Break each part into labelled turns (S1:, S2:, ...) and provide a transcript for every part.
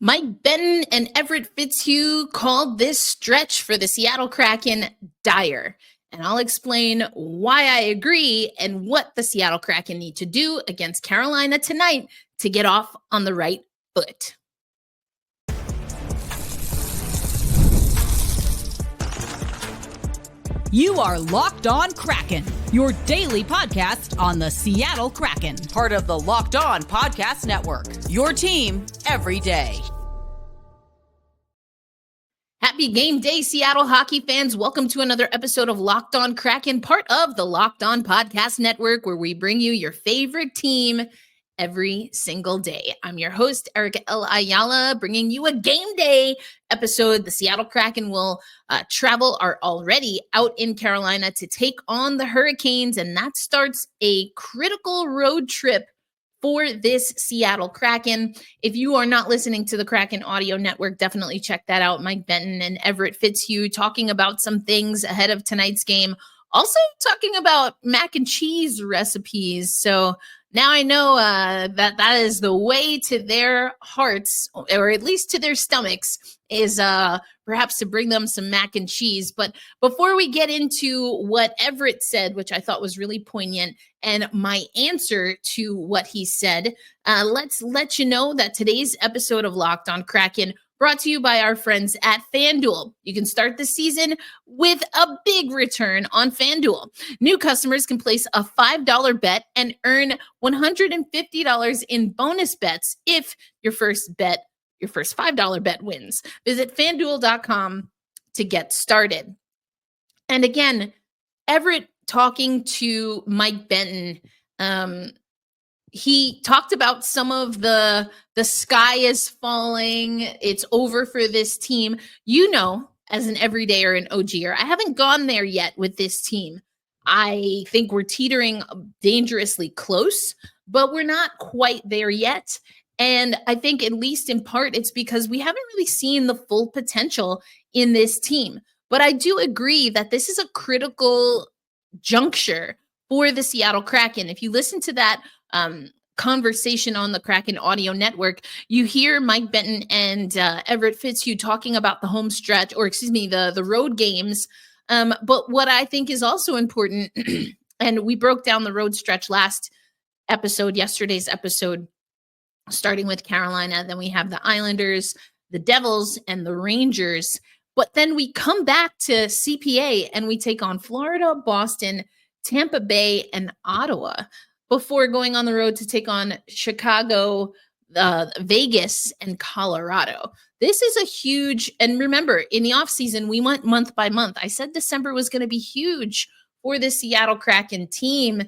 S1: Mike Benton and Everett Fitzhugh called this stretch for the Seattle Kraken dire. And I'll explain why I agree and what the Seattle Kraken need to do against Carolina tonight to get off on the right foot.
S2: You are Locked On Kraken, your daily podcast on the Seattle Kraken, part of the Locked On Podcast Network, your team every day.
S1: Happy game day, Seattle hockey fans. Welcome to another episode of Locked On Kraken, part of the Locked On Podcast Network, where we bring you your favorite team every single day. I'm your host, Erica L. Ayala, bringing you a game day episode. The Seattle Kraken will are already out in Carolina to take on the Hurricanes, and that starts a critical road trip for this Seattle Kraken. If you are not listening to the Kraken Audio Network, definitely check that out. Mike Benton and Everett Fitzhugh talking about some things ahead of tonight's game. Also talking about mac and cheese recipes. So now I know that is the way to their hearts, or at least to their stomachs, is perhaps to bring them some mac and cheese. But before we get into what Everett said, which I thought was really poignant, and my answer to what he said, let's let you know that today's episode of Locked On Kraken brought to you by our friends at FanDuel. You can start the season with a big return on FanDuel. New customers can place a $5 bet and earn $150 in bonus bets if your first $5 bet wins. Visit FanDuel.com to get started. And again, Everett talking to Mike Benton, he talked about some of the sky is falling. It's over for this team. You know, as an everydayer and OGer, I haven't gone there yet with this team. I think we're teetering dangerously close, but we're not quite there yet. And I think at least in part, it's because we haven't really seen the full potential in this team. But I do agree that this is a critical juncture for the Seattle Kraken. If you listen to that conversation on the Kraken Audio Network, you hear Mike Benton and Everett Fitzhugh talking about the home stretch, or the road games. But what I think is also important, and we broke down the road stretch yesterday's episode, starting with Carolina. Then we have the Islanders, the Devils, and the Rangers. But then we come back to CPA and we take on Florida, Boston, Tampa Bay, and Ottawa before going on the road to take on Chicago, Vegas, and Colorado. This is a huge, and remember, in the offseason, we went month by month. I said December was going to be huge for the Seattle Kraken team.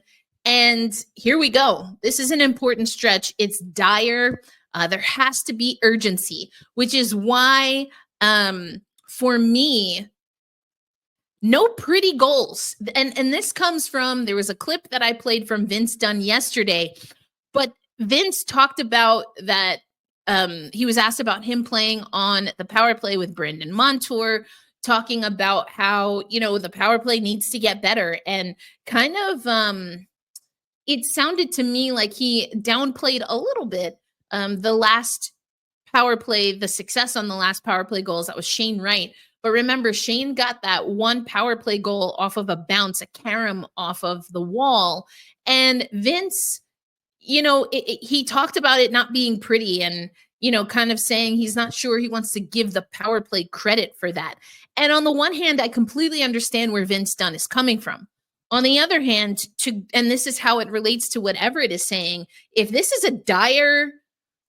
S1: And here we go. This is an important stretch. It's dire. There has to be urgency, which is why, for me, no pretty goals. And this comes from, there was a clip that I played from Vince Dunn yesterday, but Vince talked about that. He was asked about him playing on the power play with Brandon Montour, talking about how, the power play needs to get better, and kind of, it sounded to me like he downplayed a little bit the last power play, the success on the last power play goals. That was Shane Wright. But remember, Shane got that one power play goal off of a bounce, a carom off of the wall. And Vince, he talked about it not being pretty and, kind of saying he's not sure he wants to give the power play credit for that. And on the one hand, I completely understand where Vince Dunn is coming from. On the other hand, and this is how it relates to what Everett is saying, if this is a dire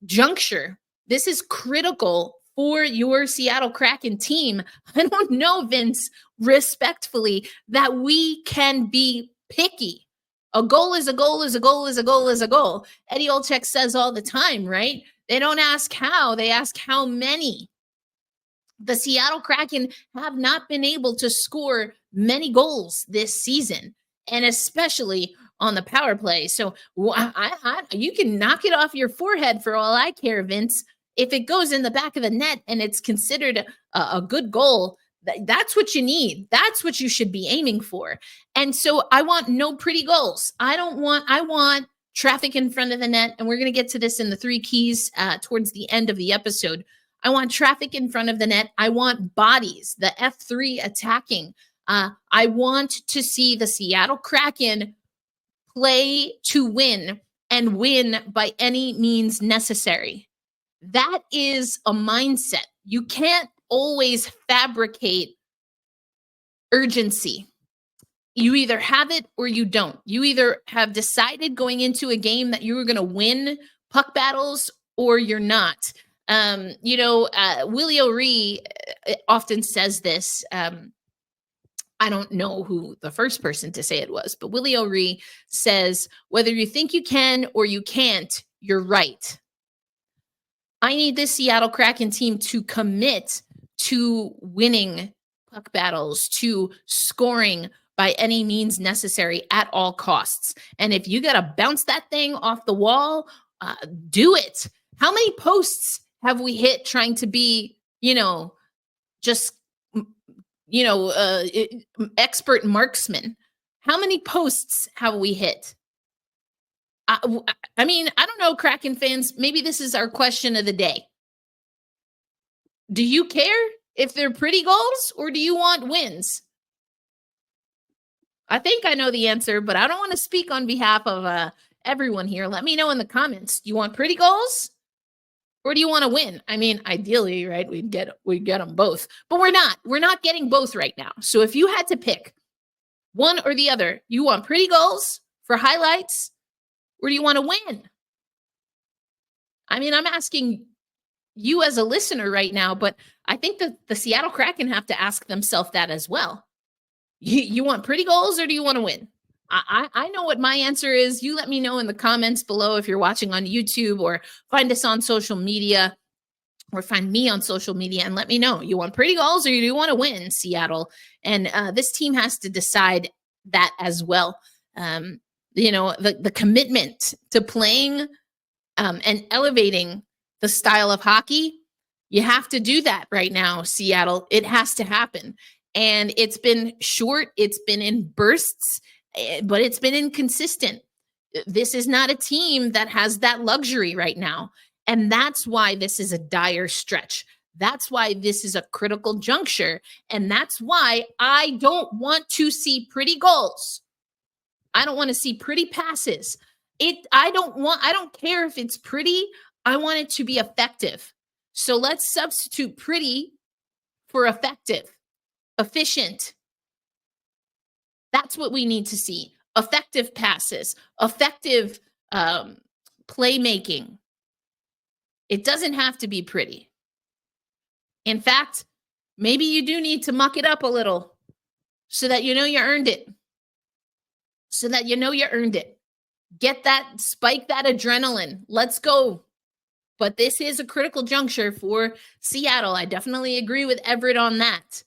S1: juncture, this is critical for your Seattle Kraken team, I don't know, Vince, respectfully, that we can be picky. A goal is a goal is a goal is a goal is a goal. Eddie Olczyk says all the time, right? They don't ask how, they ask how many. The Seattle Kraken have not been able to score many goals this season, and especially on the power play. So you can knock it off your forehead for all I care, Vince. If it goes in the back of the net and it's considered a good goal, that's what you need. That's what you should be aiming for. And so I want no pretty goals. I want traffic in front of the net, and we're going to get to this in the 3 keys towards the end of the episode. I want traffic in front of the net. I want bodies, the F3 attacking. I want to see the Seattle Kraken play to win and win by any means necessary. That is a mindset. You can't always fabricate urgency. You either have it or you don't. You either have decided going into a game that you were going to win puck battles or you're not. Willie O'Ree often says this. I don't know who the first person to say it was, but Willie O'Ree says, whether you think you can or you can't, you're right. I need this Seattle Kraken team to commit to winning puck battles, to scoring by any means necessary at all costs. And if you got to bounce that thing off the wall, do it. How many posts have we hit trying to be, expert marksman? How many posts have we hit? I don't know, Kraken fans. Maybe this is our question of the day. Do you care if they're pretty goals or do you want wins? I think I know the answer, but I don't want to speak on behalf of everyone here. Let me know in the comments. Do you want pretty goals or do you want to win? I mean, ideally, right? We'd get them both, but we're not. We're not getting both right now. So if you had to pick one or the other, you want pretty goals for highlights or do you want to win? I mean, I'm asking you as a listener right now, but I think that the Seattle Kraken have to ask themselves that as well. You want pretty goals or do you want to win? I know what my answer is. You let me know in the comments below if you're watching on YouTube, or find us on social media, or find me on social media and let me know. You want pretty goals or you want to win, Seattle? And this team has to decide that as well. The commitment to playing and elevating the style of hockey, you have to do that right now, Seattle. It has to happen. And it's been short, it's been in bursts, but it's been inconsistent. This is not a team that has that luxury right now. And that's why this is a dire stretch. That's why this is a critical juncture. And that's why I don't want to see pretty goals. I don't want to see pretty passes. I don't care if it's pretty. I want it to be effective. So let's substitute pretty for effective. Efficient. That's what we need to see. Effective passes, effective playmaking. It doesn't have to be pretty. In fact, maybe you do need to muck it up a little so that you know you earned it. Get that, spike that adrenaline. Let's go. But this is a critical juncture for Seattle. I definitely agree with Everett on that.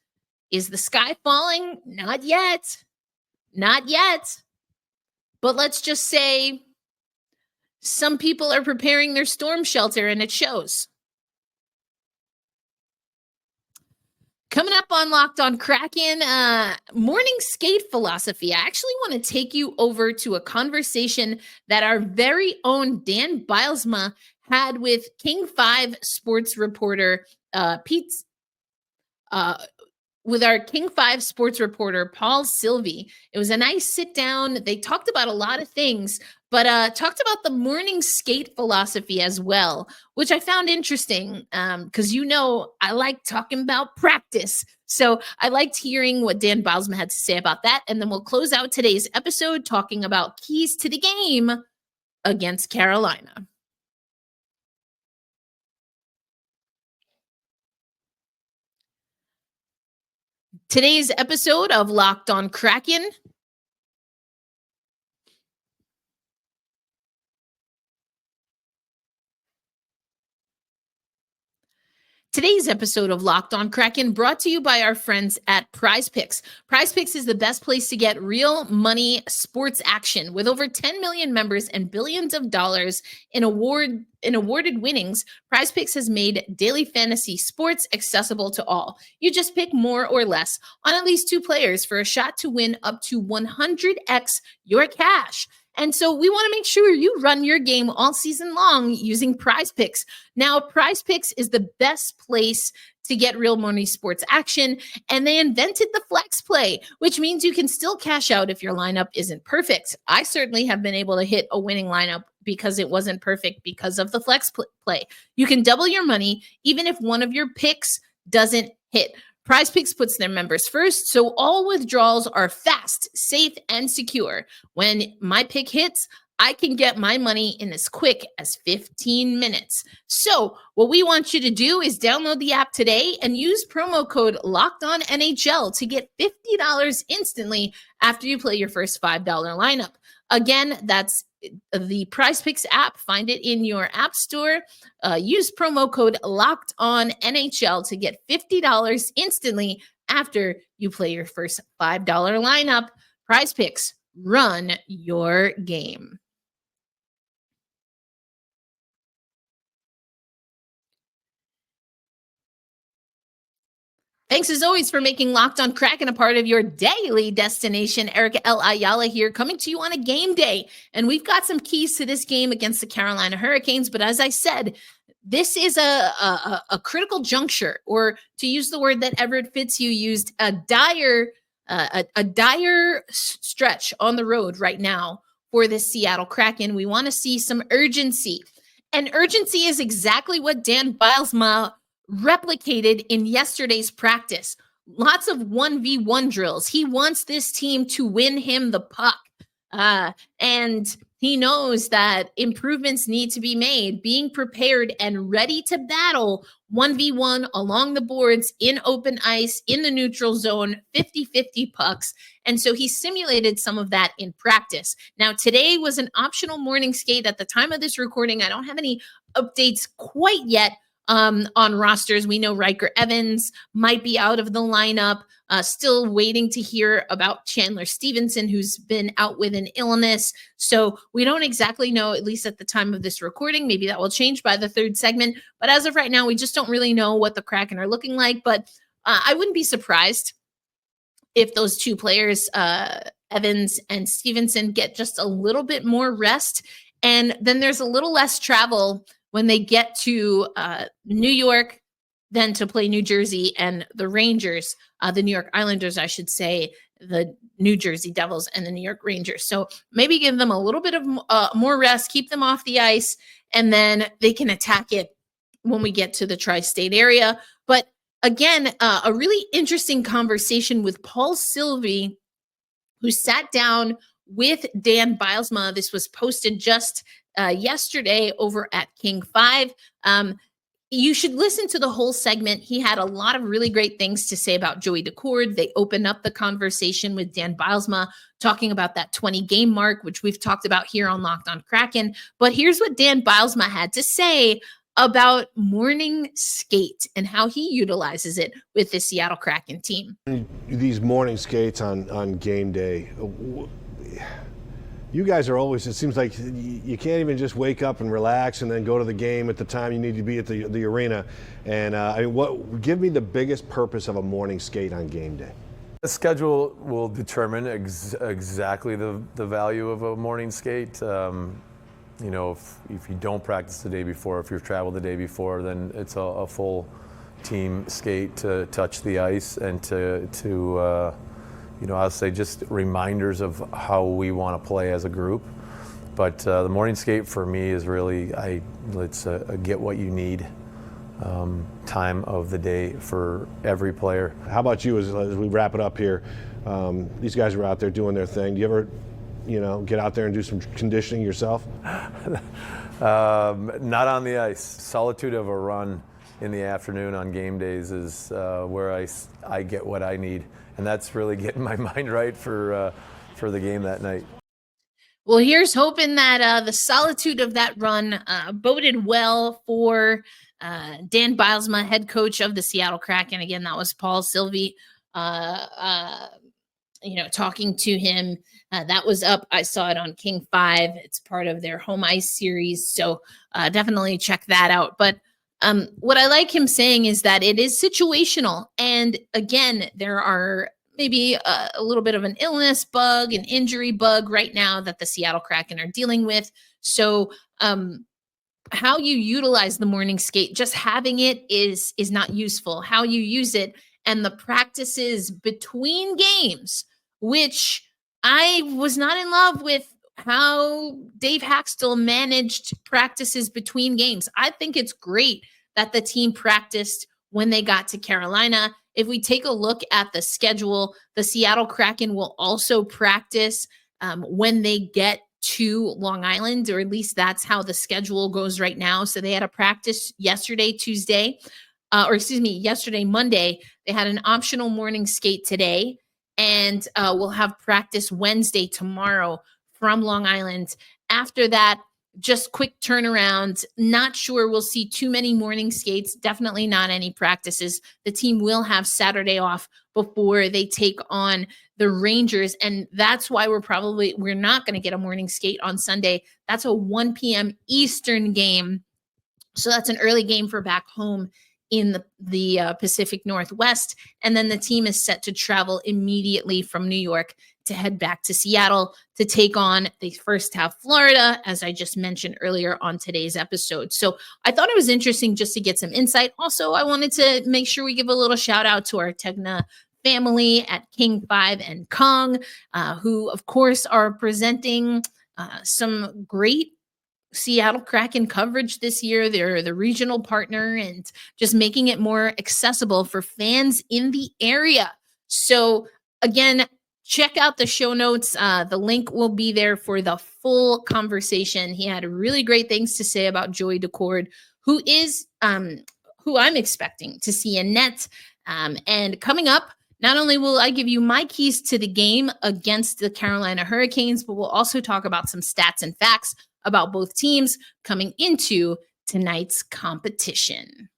S1: Is the sky falling? Not yet. Not yet. But let's just say some people are preparing their storm shelter and it shows. Coming up on Locked on Kraken, morning skate philosophy. I actually want to take you over to a conversation that our very own Dan Bilesma had with King 5 sports reporter with our King 5 sports reporter, Paul Sylvie. It was a nice sit down. They talked about a lot of things, but talked about the morning skate philosophy as well, which I found interesting because, I like talking about practice. So I liked hearing what Dan Bilesma had to say about that. And then we'll close out today's episode talking about keys to the game against Carolina. Today's episode of Locked on Kraken. Today's episode of Locked on Kraken brought to you by our friends at Prize Picks. Prize Picks is the best place to get real money sports action. With over 10 million members and billions of dollars in awarded winnings, Prize Picks has made daily fantasy sports accessible to all. You just pick more or less on at least 2 players for a shot to win up to 100x your cash. And so we want to make sure you run your game all season long using Prize Picks. Now, Prize Picks is the best place to get real money sports action, and they invented the flex play, which means you can still cash out if your lineup isn't perfect. I certainly have been able to hit a winning lineup because it wasn't perfect because of the flex play. You can double your money even if one of your picks doesn't hit. Prize Picks puts their members first, so all withdrawals are fast, safe, and secure. When my pick hits, I can get my money in as quick as 15 minutes. So what we want you to do is download the app today and use promo code LOCKEDONNHL to get $50 instantly after you play your first $5 lineup. Again, that's the Prize Picks app. Find it in your app store. Use promo code LOCKEDONNHL to get $50 instantly after you play your first $5 lineup. Prize Picks, run your game. Thanks as always for making Locked On Kraken a part of your daily destination. Erica L. Ayala here, coming to you on a game day. And we've got some keys to this game against the Carolina Hurricanes. But as I said, this is a critical juncture, or to use the word that Everett Fitzhugh used, a dire stretch on the road right now for the Seattle Kraken. We want to see some urgency. And urgency is exactly what Dan Bylsma replicated in yesterday's practice. Lots of 1v1 drills. He wants this team to win him the puck. And he knows that improvements need to be made, being prepared and ready to battle 1v1 along the boards in open ice, in the neutral zone, 50-50 pucks. And so he simulated some of that in practice. Now, today was an optional morning skate. At the time of this recording, I don't have any updates quite yet on rosters. We know Riker Evans might be out of the lineup. Still waiting to hear about Chandler Stevenson, who's been out with an illness. So we don't exactly know, at least at the time of this recording. Maybe that will change by the third segment. But as of right now, we just don't really know what the Kraken are looking like. But I wouldn't be surprised if those two players, Evans and Stevenson, get just a little bit more rest. And then there's a little less travel when they get to New York, then to play New Jersey and the Rangers, the New York Islanders, I should say, the New Jersey Devils and the New York Rangers. So maybe give them a little bit of more rest, keep them off the ice, and then they can attack it when we get to the tri-state area. But again, a really interesting conversation with Paul Sylvie, who sat down with Dan Bylsma. This was posted just yesterday over at King 5. You should listen to the whole segment. He had a lot of really great things to say about Joey Decord. They opened up the conversation with Dan Bylsma, talking about that 20-game mark, which we've talked about here on Locked On Kraken. But here's what Dan Bylsma had to say about morning skate and how he utilizes it with the Seattle Kraken team.
S3: These morning skates on game day, you guys are always, it seems like you can't even just wake up and relax and then go to the game at the time you need to be at the arena. And give me the biggest purpose of a morning skate on game day?
S4: The schedule will determine exactly the value of a morning skate. If you don't practice the day before, if you've traveled the day before, then it's a full team skate to touch the ice and to I'll say just reminders of how we want to play as a group. But the morning skate for me is really, it's a get what you need time of the day for every player.
S3: How about you as we wrap it up here? These guys are out there doing their thing. Do you ever, get out there and do some conditioning yourself?
S4: Not on the ice. Solitude of a run in the afternoon on game days is where I get what I need. And that's really getting my mind right for the game that night.
S1: Well, here's hoping that the solitude of that run boded well for Dan Bylsma, head coach of the Seattle Kraken. Again, that was Paul Sylvie, talking to him. That was up. I saw it on King 5. It's part of their home ice series. So definitely check that out. But what I like him saying is that it is situational. And again, there are maybe a little bit of an illness bug, an injury bug right now that the Seattle Kraken are dealing with. So how you utilize the morning skate, just having it is not useful. How you use it and the practices between games, which I was not in love with how Dave Haxtell managed practices between games. I think it's great that the team practiced when they got to Carolina. If we take a look at the schedule, the Seattle Kraken will also practice when they get to Long Island, or at least that's how the schedule goes right now. So they had a practice yesterday, yesterday, Monday. They had an optional morning skate today, and we'll have practice Wednesday, tomorrow, from Long Island. After that, just quick turnaround. Not sure we'll see too many morning skates. Definitely not any practices. The team will have Saturday off before they take on the Rangers. And that's why we're not going to get a morning skate on Sunday. That's a 1 p.m. Eastern game. So that's an early game for back home in the Pacific Northwest. And then the team is set to travel immediately from New York to head back to Seattle to take on the first half Florida, as I just mentioned earlier on today's episode. So I thought it was interesting just to get some insight. Also, I wanted to make sure we give a little shout out to our Tegna family at King 5 and Kong, who, of course, are presenting some great Seattle Kraken coverage this year. They're the regional partner and just making it more accessible for fans in the area. So again, check out the show notes. The link will be there for the full conversation. He had really great things to say about Joey Decord, who I'm expecting to see in net. And coming up, not only will I give you my keys to the game against the Carolina Hurricanes, but we'll also talk about some stats and facts about both teams coming into tonight's competition.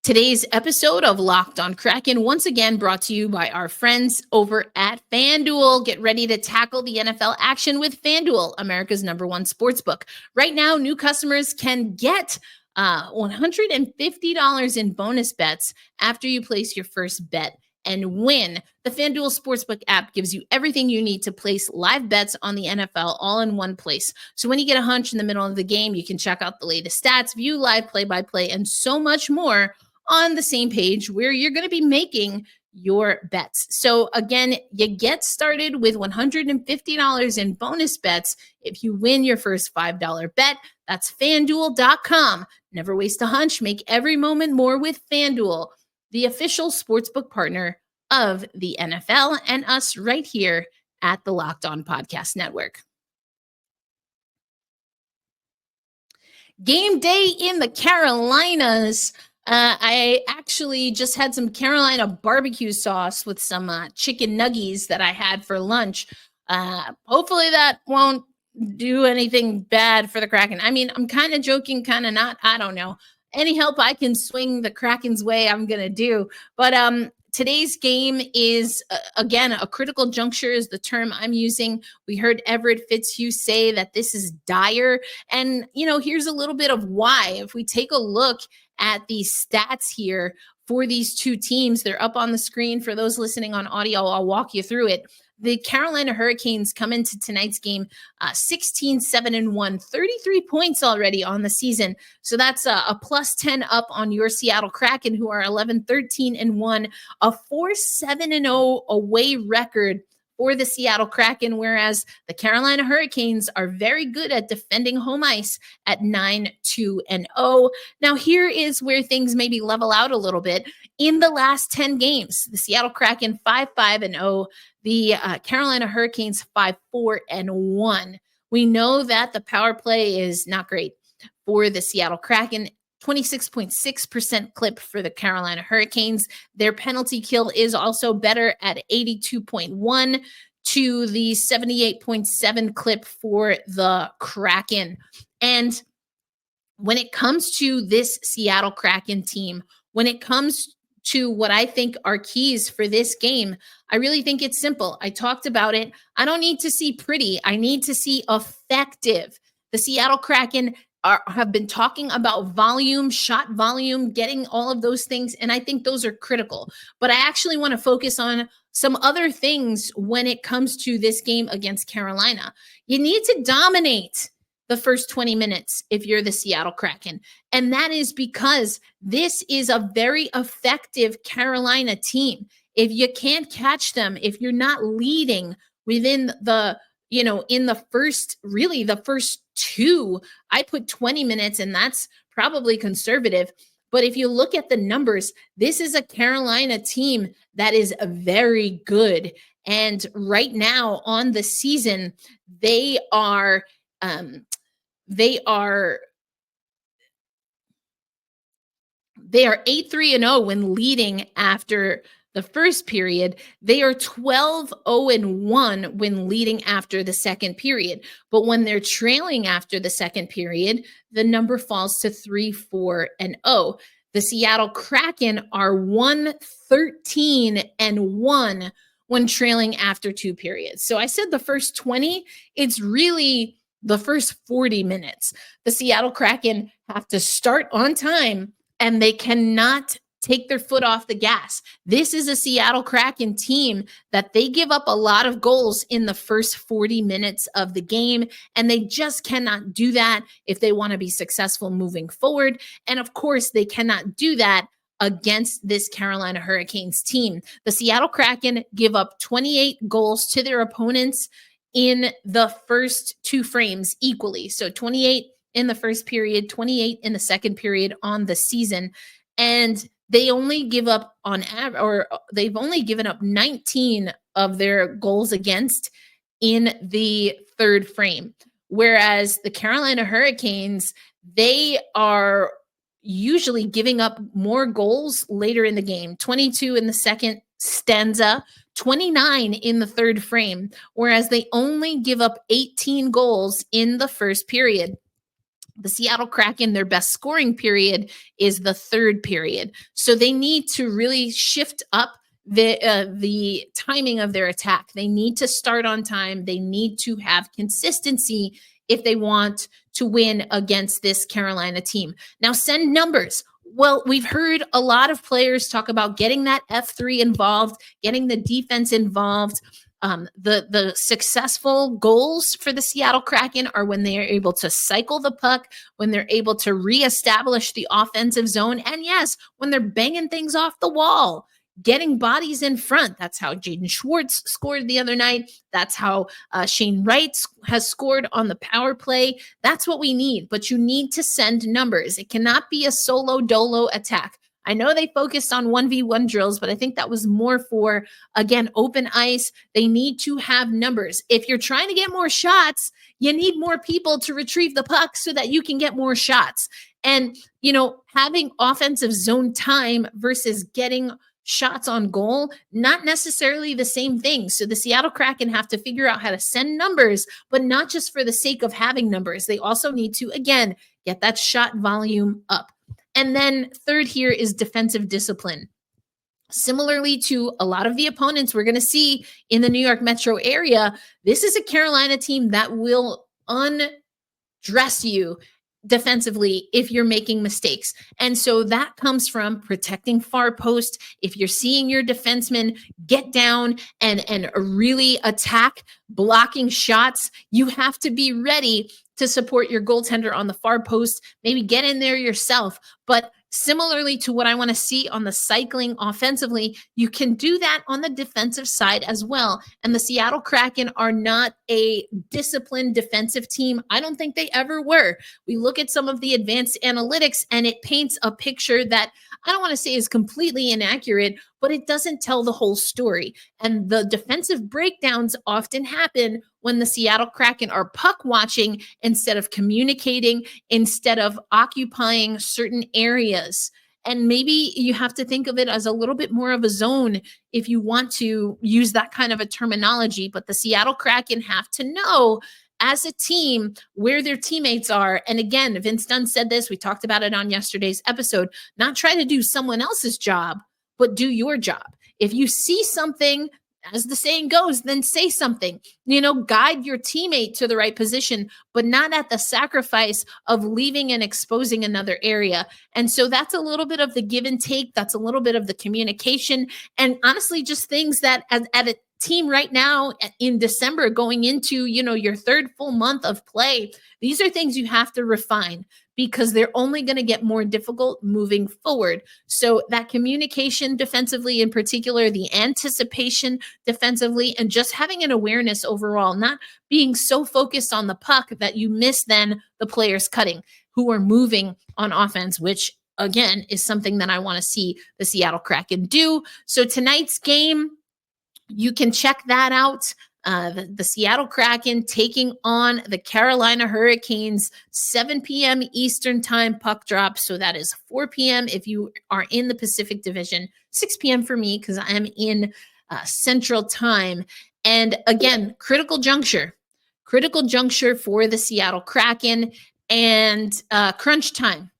S1: Today's episode of Locked on Kraken, once again brought to you by our friends over at FanDuel. Get ready to tackle the NFL action with FanDuel, America's #1 sportsbook. Right now, new customers can get $150 in bonus bets after you place your first bet and win. The FanDuel Sportsbook app gives you everything you need to place live bets on the NFL all in one place. So when you get a hunch in the middle of the game, you can check out the latest stats, view live play-by-play, and so much more on the same page where you're going to be making your bets. So again, you get started with $150 in bonus bets if you win your first $5 bet. That's FanDuel.com. Never waste a hunch. Make every moment more with FanDuel, the official sportsbook partner of the NFL and us right here at the Locked On Podcast Network. Game day in the Carolinas. I actually just had some Carolina barbecue sauce with some chicken nuggies that I had for lunch. Hopefully that won't do anything bad for the Kraken. I mean, I'm kind of joking, kind of not. I don't know. Any help I can swing the Kraken's way, I'm going to do. But today's game is, again, a critical juncture is the term I'm using. We heard Everett Fitzhugh say that this is dire. And, here's a little bit of why. If we take a look at the stats here for these two teams, they're up on the screen. For those listening on audio, I'll walk you through it. The Carolina Hurricanes come into tonight's game 16-7-1, 33 points already on the season. So that's a plus 10 up on your Seattle Kraken, who are 11-13-1, a 4-7-0 away record for the Seattle Kraken, whereas the Carolina Hurricanes are very good at defending home ice at 9-2-0. Now, here is where things maybe level out a little bit. In the last 10 games, the Seattle Kraken 5-5-0, the Carolina Hurricanes 5-4-1. We know that the power play is not great for the Seattle Kraken. 26.6% clip for the Carolina Hurricanes. Their penalty kill is also better at 82.1 to the 78.7 clip for the Kraken. And when it comes to this Seattle Kraken team, when it comes to what I think are keys for this game, I really think it's simple. I talked about it. I don't need to see pretty. I need to see effective. The Seattle Kraken have been talking about volume, shot volume, getting all of those things. And I think those are critical. But I actually want to focus on some other things when it comes to this game against Carolina. You need to dominate the first 20 minutes if you're the Seattle Kraken. And that is because this is a very effective Carolina team. If you can't catch them, if you're not leading within the, in the first two, I put 20 minutes, and that's probably conservative. But if you look at the numbers, this is a Carolina team that is very good. And right now on the season, they are 8-3-0 when leading after the first period. They are 12-0-1 when leading after the second period. But when they're trailing after the second period, the number falls to 3-4-0. The Seattle Kraken are 1-13-1 when trailing after two periods. So I said the first 20, it's really the first 40 minutes. The Seattle Kraken have to start on time, and they cannot take their foot off the gas. This is a Seattle Kraken team that they give up a lot of goals in the first 40 minutes of the game, and they just cannot do that if they want to be successful moving forward. And of course, they cannot do that against this Carolina Hurricanes team. The Seattle Kraken give up 28 goals to their opponents in the first two frames equally. So 28 in the first period, 28 in the second period on the season. And they only give up they've only given up 19 of their goals against in the third frame. Whereas the Carolina Hurricanes, they are usually giving up more goals later in the game. 22 in the second stanza, 29 in the third frame, whereas they only give up 18 goals in the first period. The Seattle Kraken, their best scoring period is the third period. So they need to really shift up the timing of their attack. They need to start on time. They need to have consistency if they want to win against this Carolina team. Now, send numbers. Well, we've heard a lot of players talk about getting that F3 involved, getting the defense involved. The successful goals for the Seattle Kraken are when they are able to cycle the puck, when they're able to reestablish the offensive zone, and yes, when they're banging things off the wall, getting bodies in front. That's how Jaden Schwartz scored the other night. That's how Shane Wright has scored on the power play. That's what we need, but you need to send numbers. It cannot be a solo dolo attack. I know they focused on 1v1 drills, but I think that was more for, again, open ice. They need to have numbers. If you're trying to get more shots, you need more people to retrieve the puck so that you can get more shots. And, having offensive zone time versus getting shots on goal, not necessarily the same thing. So the Seattle Kraken have to figure out how to send numbers, but not just for the sake of having numbers. They also need to, again, get that shot volume up. And then third here is defensive discipline. Similarly to a lot of the opponents we're going to see in the New York metro area, this is a Carolina team that will undress you defensively if you're making mistakes. And so that comes from protecting far post. If you're seeing your defensemen get down and really attack, blocking shots, you have to be ready to support your goaltender on the far post, maybe get in there yourself. But similarly to what I want to see on the cycling offensively, you can do that on the defensive side as well. And the Seattle Kraken are not a disciplined defensive team. I don't think they ever were. We look at some of the advanced analytics and it paints a picture that I don't want to say is completely inaccurate, but it doesn't tell the whole story. And the defensive breakdowns often happen when the Seattle Kraken are puck watching instead of communicating, instead of occupying certain areas. And maybe you have to think of it as a little bit more of a zone if you want to use that kind of a terminology. But the Seattle Kraken have to know as a team where their teammates are. And again, Vince Dunn said this, we talked about it on yesterday's episode, not try to do someone else's job, but do your job. If you see something as the saying goes, then say something. Guide your teammate to the right position, but not at the sacrifice of leaving and exposing another area. And so that's a little bit of the give and take. That's a little bit of the communication. And honestly, just things that at a team right now in December going into, your third full month of play, these are things you have to refine because they're only going to get more difficult moving forward. So that communication defensively in particular, the anticipation defensively, and just having an awareness overall, not being so focused on the puck that you miss then the players cutting who are moving on offense, which again is something that I want to see the Seattle Kraken do. So tonight's game, you can check that out. The Seattle Kraken taking on the Carolina Hurricanes, 7 p.m. Eastern time puck drop. So that is 4 p.m. if you are in the Pacific Division, 6 p.m. for me because I am in Central time. And again, critical juncture for the Seattle Kraken and crunch time.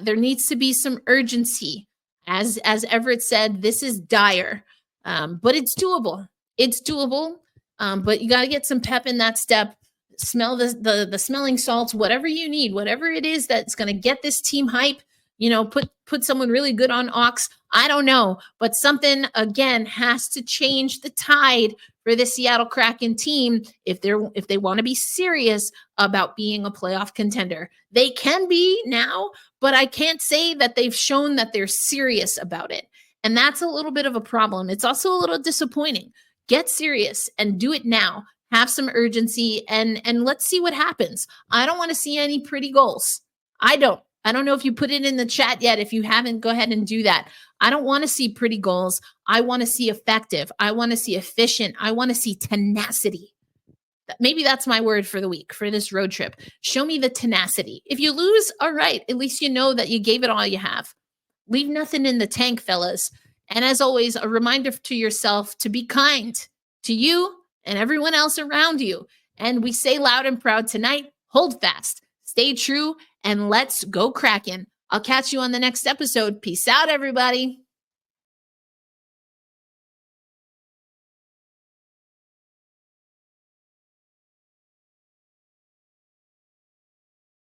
S1: There needs to be some urgency. As Everett said, this is dire, but it's doable. It's doable. But you got to get some pep in that step, smell the smelling salts, whatever you need, whatever it is that's going to get this team hype, put someone really good on Ox. I don't know, but something again has to change the tide for the Seattle Kraken team if they want to be serious about being a playoff contender. They can be now, but I can't say that they've shown that they're serious about it. And that's a little bit of a problem. It's also a little disappointing. Get serious and do it now. Have some urgency and let's see what happens. I don't want to see any pretty goals. I don't know if you put it in the chat yet. If you haven't, go ahead and do that. I don't want to see pretty goals. I want to see effective. I want to see efficient. I want to see tenacity. Maybe that's my word for the week for this road trip. Show me the tenacity. If you lose, all right. At least you know that you gave it all you have. Leave nothing in the tank, fellas. And as always, a reminder to yourself to be kind to you and everyone else around you. And we say loud and proud tonight, hold fast, stay true, and let's go Kraken. I'll catch you on the next episode. Peace out, everybody.